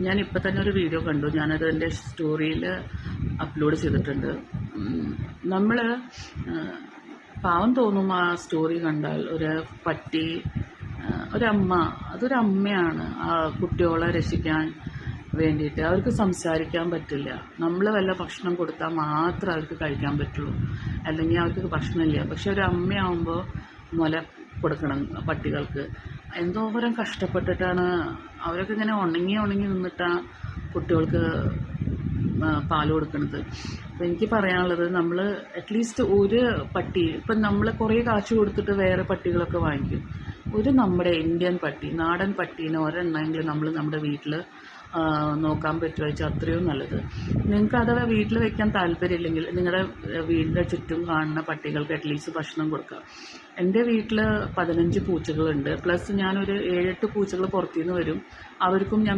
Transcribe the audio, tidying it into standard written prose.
ഞാനിപ്പോൾ തന്നെ ഒരു വീഡിയോ കണ്ടു. ഞാനത് എൻ്റെ സ്റ്റോറിയിൽ അപ്ലോഡ് ചെയ്തിട്ടുണ്ട്. നമ്മൾ പാവം തോന്നും ആ സ്റ്റോറി കണ്ടാൽ. ഒരു പട്ടി, ഒരമ്മ, അതൊരമ്മയാണ് ആ കുട്ടികളെ രക്ഷിക്കാൻ വേണ്ടിയിട്ട്. അവർക്ക് സംസാരിക്കാൻ പറ്റില്ല. നമ്മൾ വല്ല ഭക്ഷണം കൊടുത്താൽ മാത്രമേ അവർക്ക് കഴിക്കാൻ പറ്റുള്ളൂ, അല്ലെങ്കിൽ അവർക്ക് ഭക്ഷണമില്ല. പക്ഷെ ഒരു അമ്മയാവുമ്പോൾ മുല കൊടുക്കണം പട്ടികൾക്ക്. എന്തോരം കഷ്ടപ്പെട്ടിട്ടാണ് അവരൊക്കെ ഇങ്ങനെ ഉണങ്ങി നിന്നിട്ടാണ് കുട്ടികൾക്ക് പാൽ കൊടുക്കുന്നത്. അപ്പം എനിക്ക് പറയാനുള്ളത്, നമ്മൾ അറ്റ്ലീസ്റ്റ് ഒരു പട്ടി, ഇപ്പം നമ്മൾ കുറേ കാശ് കൊടുത്തിട്ട് വേറെ പട്ടികളൊക്കെ വാങ്ങിക്കും. ഒരു നമ്മുടെ ഇന്ത്യൻ പട്ടി, നാടൻ പട്ടീനെ ഒരെണ്ണമെങ്കിലും നമ്മൾ നമ്മുടെ വീട്ടിൽ നോക്കാൻ പറ്റുക വെച്ചാൽ അത്രയും നല്ലത്. നിങ്ങൾക്ക് അഥവാ വീട്ടിൽ വെക്കാൻ താല്പര്യമില്ലെങ്കിൽ നിങ്ങളുടെ വീടിൻ്റെ ചുറ്റും കാണുന്ന പട്ടികൾക്ക് അറ്റ്ലീസ്റ്റ് ഭക്ഷണം കൊടുക്കുക. എൻ്റെ വീട്ടിൽ 15 പൂച്ചകളുണ്ട്. പ്ലസ് ഞാനൊരു 7-8 പൂച്ചകൾ പുറത്തുനിന്ന് വരും. അവർക്കും ഞാൻ